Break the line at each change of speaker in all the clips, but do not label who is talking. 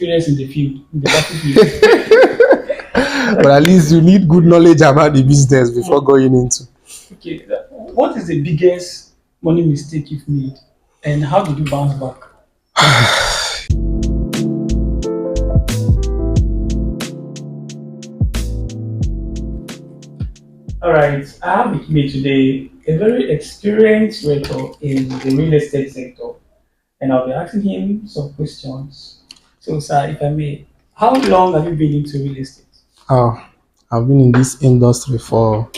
experience in the field, in the battlefield.
But at least you need good knowledge about the business before going into.
Okay, what is the biggest money mistake you've made, and how did you bounce back? All right, I have with me today a very experienced realtor in the real estate sector, and I'll be asking him some questions. So, sir, if I may, how long have you been into real estate?
Oh, I've been in this industry for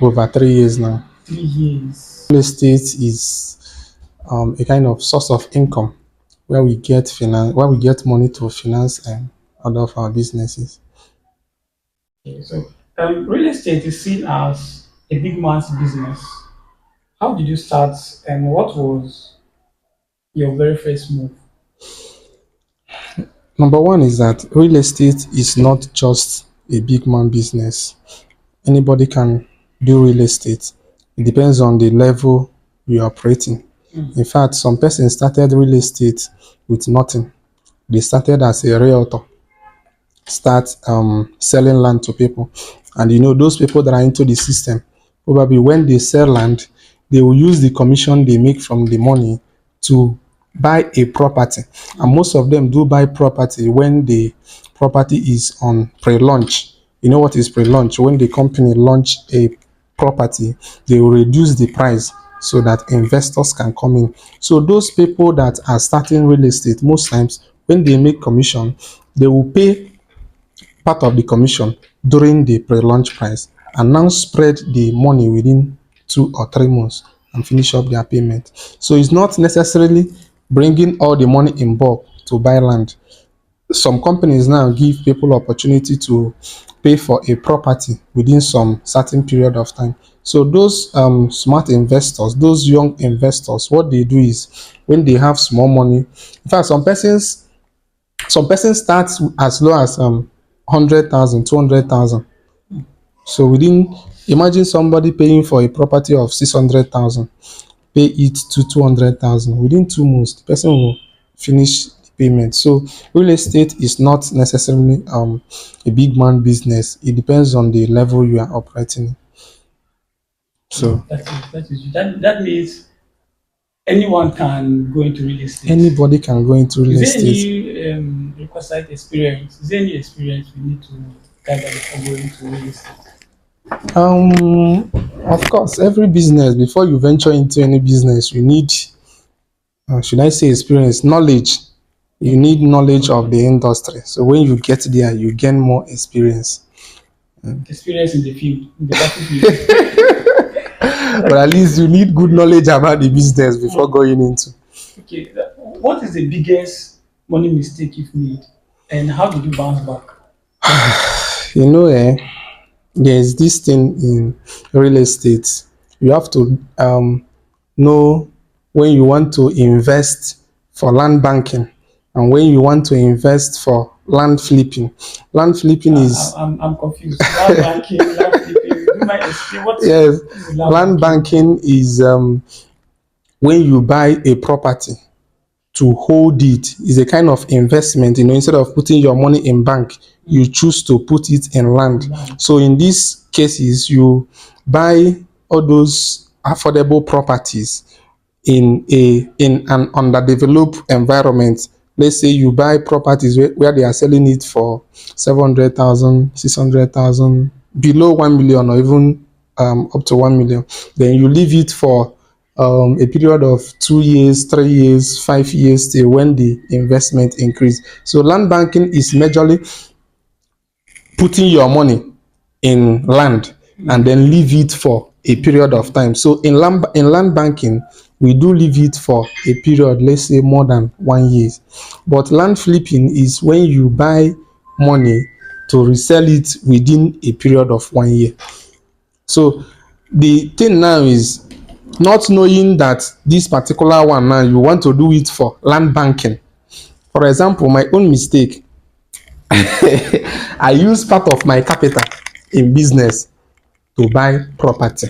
over 3 years now.
3 years.
Real estate is a kind of source of income where we get money to finance other of our businesses.
Okay, so real estate is seen as a big man's business. How did you start, and what was your very first move?
Number one is that real estate is not just a big man business. Anybody can do real estate. It depends on the level you're operating. In fact, some persons started real estate with nothing. They started as a realtor, start selling land to people. And those people that are into the system, probably when they sell land, they will use the commission they make from the money to buy a property. And most of them do buy property when the property is on pre-launch. You know what is pre-launch? When the company launch a property, they will reduce the price so that investors can come in. So those people that are starting real estate, most times when they make commission, they will pay part of the commission during the pre-launch price and now spread the money within 2 or 3 months and finish up their payment. So it's not necessarily bringing all the money in bulk to buy land. Some companies now give people opportunity to pay for a property within some certain period of time. So those smart investors, those young investors, what they do is when they have small money, in fact, some persons start as low as 100,000, 200,000. So imagine somebody paying for a property of 600,000, pay it to 200,000. Within 2 months, the person will finish the payment. So real estate is not necessarily a big man business. It depends on the level you are operating. So
That means anyone can go into real estate.
anybody can go into real
Is there
estate.
any requisite experience? Is there any experience we need to gather before going to real estate?
Of course, every business, before you venture into any business, you need, should I say, experience, knowledge. You need knowledge of the industry. So when you get there, you gain more experience.
Experience in the field, in the battlefield.
But at least you need good knowledge about the business before going into.
Okay, what is the biggest money mistake you've made, and how did you bounce back?
You know, there's this thing in real estate. You have to know when you want to invest for land banking and when you want to invest for land flipping. Land flipping is
I'm confused. Land banking, land flipping. Do you mind explain what
yes,
is land
land
banking?
banking is when you buy a property to hold it. Is a kind of investment. Instead of putting your money in bank, you choose to put it in land. So in these cases, you buy all those affordable properties in an underdeveloped environment. Let's say you buy properties where they are selling it for 700,000, 600,000, below 1 million, or even up to 1 million. Then you leave it for a period of 2 years, 3 years, 5 years till when the investment increase. So land banking is majorly putting your money in land and then leave it for a period of time. So in land banking, we do leave it for a period, let's say more than 1 year. But land flipping is when you buy money to resell it within a period of 1 year. So the thing now is not knowing that this particular one now you want to do it for land banking. For example, my own mistake, I use part of my capital in business to buy property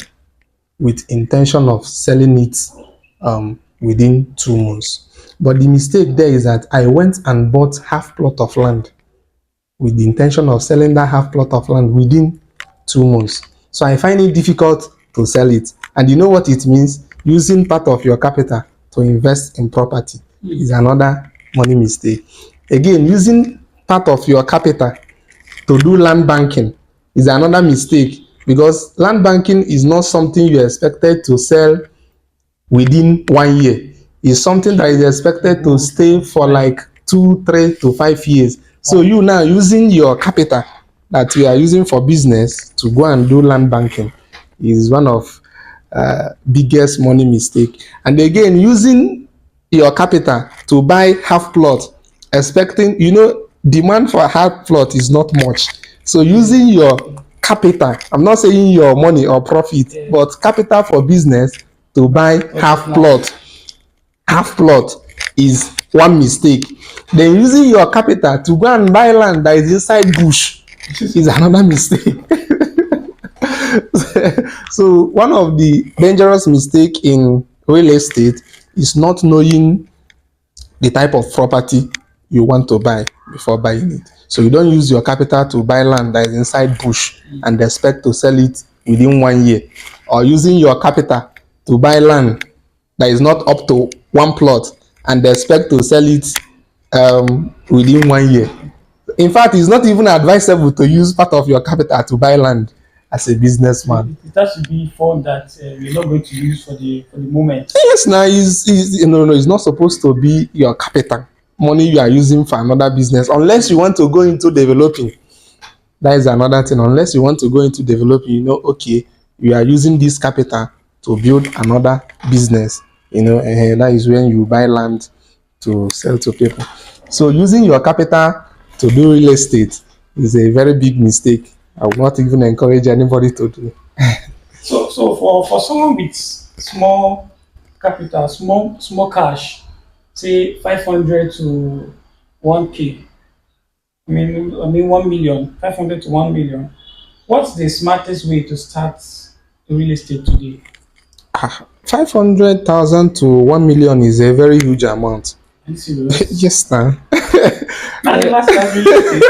with intention of selling it within 2 months. But the mistake there is that I went and bought half plot of land with the intention of selling that half plot of land within 2 months. So I find it difficult to sell it. And you know what it means? Using part of your capital to invest in property is another money mistake. Again, using part of your capital to do land banking is another mistake, because land banking is not something you expected to sell within 1 year. It's something that is expected to stay for like 2, 3 to 5 years. So you now using your capital that you are using for business to go and do land banking is one of biggest money mistake. And again, using your capital to buy half plot, expecting, demand for half plot is not much. So using your capital, I'm not saying your money or profit, but capital for business to buy half plot is one mistake. Then using your capital to go and buy land that is inside bush is another mistake. So one of the dangerous mistake in real estate is not knowing the type of property you want to buy before buying it. So you don't use your capital to buy land that is inside bush and expect to sell it within 1 year, or using your capital to buy land that is not up to one plot and expect to sell it within 1 year. In fact, it's not even advisable to use part of your capital to buy land as a businessman.
It has to be fund that we're not going to use for the moment.
Yes, now no, it's not supposed to be your capital money you are using for another business, unless you want to go into developing. That is another thing. Unless you want to go into developing, okay, you are using this capital to build another business. That is when you buy land to sell to people. So using your capital to do real estate is a very big mistake. I would not even encourage anybody to do.
So for someone with small capital, small cash, say 500 to 1k. I mean 1 million, 500 to 1 million. What's the smartest way to start real estate today?
500,000 to 1 million is a very huge amount.
Are you serious?
Yes, sir.
Not the last time real estate.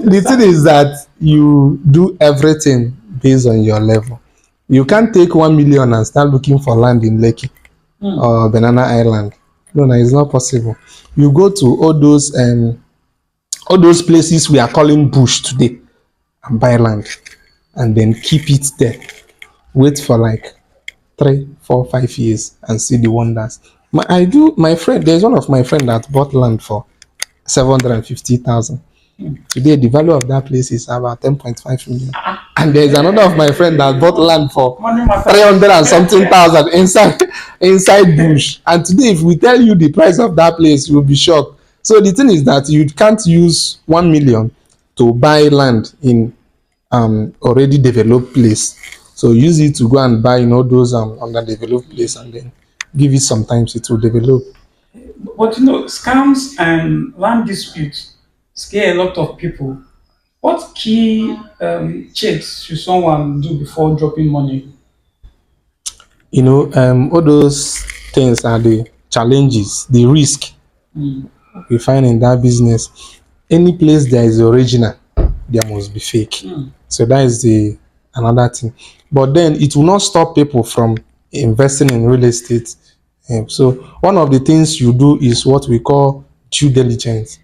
The thing is that you do everything based on your level. You can't take 1 million and start looking for land in Lekki or Banana Island. No, it's not possible. You go to all those places we are calling bush today and buy land, and then keep it there. Wait for like 3, 4, 5 years and see the wonders. My friend, there's one of my friend that bought land for 750,000. Today, the value of that place is about 10.5 million. And there's another of my friend that bought land for
Money matter.
300 and something thousand inside bush. And today, if we tell you the price of that place, you'll be shocked. So the thing is that you can't use 1 million to buy land in already developed place. So use it to go and buy those underdeveloped place, and then give it some time, it will develop.
But scams and land disputes scare a lot of people. What key checks should someone do before dropping money?
All those things are the challenges, the risk we find in that business. Any place there is original, there must be fake. So that is the another thing. But then it will not stop people from investing in real estate. So one of the things you do is what we call due diligence.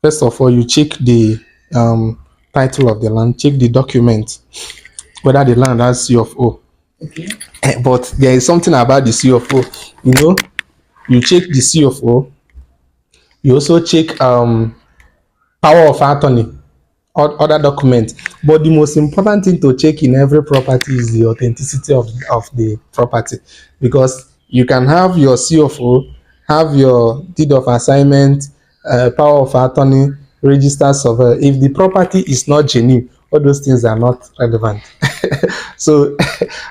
First of all, you check the title of the land, check the document, whether the land has C of O.
Okay.
But there is something about the C of O. You check the C of O. You also check power of attorney, other documents. But the most important thing to check in every property is the authenticity of the property, because you can have your C of O, have your deed of assignment, power of attorney, register surveyor. If the property is not genuine, all those things are not relevant. So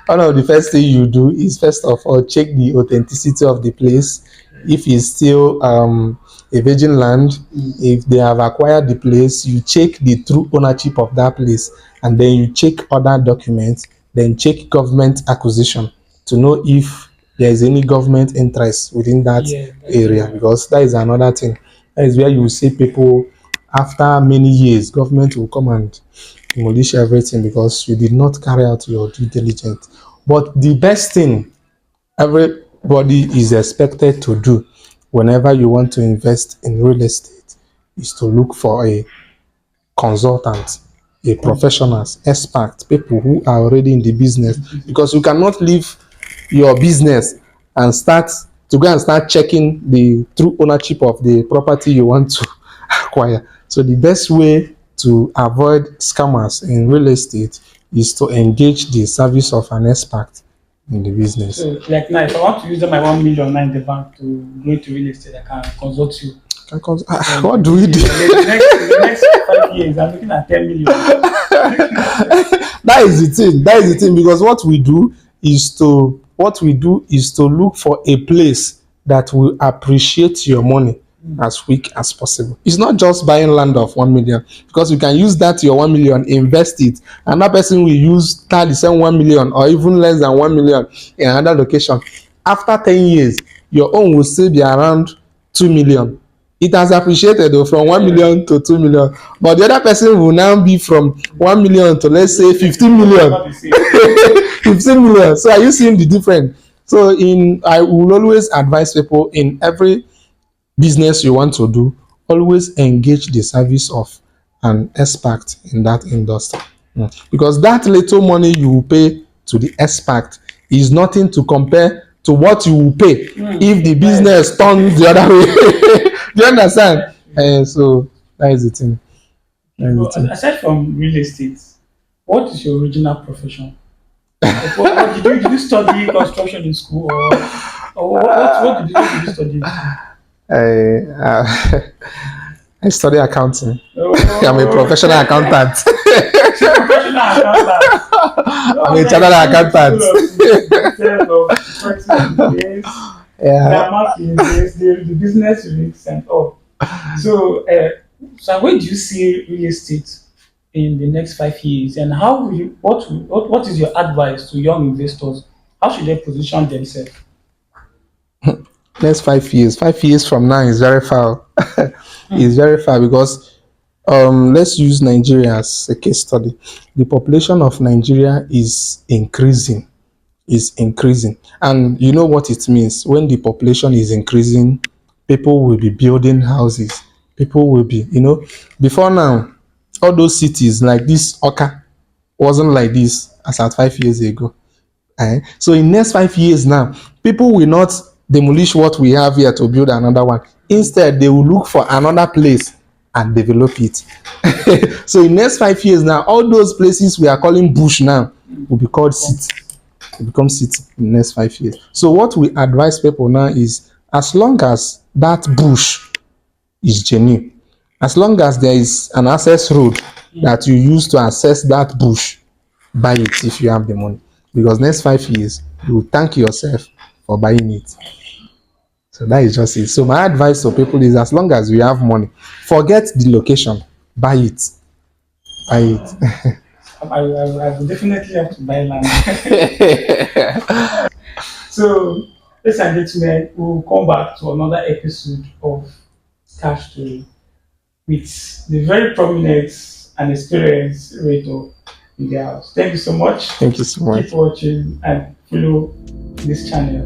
one of the first thing you do is, first of all, check the authenticity of the place. If it's still a virgin land, if they have acquired the place, you check the true ownership of that place, and then you check other documents, then check government acquisition to know if there is any government interest within that
Yeah, that's
area,
true.
because that is another thing. That is where you will see people after many years, government will come and demolish everything because you did not carry out your due diligence. But the best thing everybody is expected to do whenever you want to invest in real estate is to look for a consultant, a professionals, expert, people who are already in the business, because you cannot leave your business and start to go and start checking the true ownership of the property you want to acquire. So the best way to avoid scammers in real estate is to engage the service of an expert in the business.
So, like now, if I want to use my 1 million now in the bank to go into real estate, I can consult you.
What do we do?
In the next 5 years, I'm looking at 10 million.
That is the thing. That is the thing, because what we do is to look for a place that will appreciate your money as quick as possible. It's not just buying land of 1 million, because you can use that your 1 million, invest it. Another person will use that the same 1 million or even less than 1 million in another location. After 10 years, your own will still be around 2 million. It has appreciated though, from 1 million to 2 million, but the other person will now be from 1 million to, let's say, 15 million. 15 million. So are you seeing the difference? So I will always advise people, in every business you want to do, always engage the service of an expert in that industry. Because that little money you will pay to the expert is nothing to compare to what you will pay if the business turns the other way. Do you understand? And so that is the thing. That is the
But
thing.
aside from real estate, what is your original profession? Like, what did you study construction in school, or what did you study in school?
I, uh, I study accounting. I'm a
Oh,
professional accountant.
professional accountant.
I'm
No,
a
like
chartered
school is
accountant.
full of details of pricing in this,
Yeah.
grammar in this, the business risks and all. So, so where do you see real estate in the next 5 years, and how will you, what is your advice to young investors? How should they position themselves?
Next 5 years. 5 years from now is very far.
Hmm.
It's very far, because let's use Nigeria as a case study. The population of Nigeria is increasing, and you know what it means. When the population is increasing, people will be building houses. People will be, before now, all those cities like this Oka wasn't like this as at 5 years ago. So in next 5 years now, people will not demolish what we have here to build another one. Instead, they will look for another place and develop it. So in next 5 years now, all those places we are calling bush now will be called city. Will become city in the next 5 years. So what we advise people now is, as long as that bush is genuine, as long as there is an access road that you use to access that bush, buy it if you have the money, because next 5 years you will thank yourself for buying it. So that is just it. So my advice to people is, as long as you have money, forget the location, buy it. Buy it.
I will definitely have to buy land. So, ladies and gentlemen, we'll come back to another episode of CashTori with the very prominent and experienced Rachel in the house. Thank you so much.
Thank you so
Keep
much.
watching and follow this channel.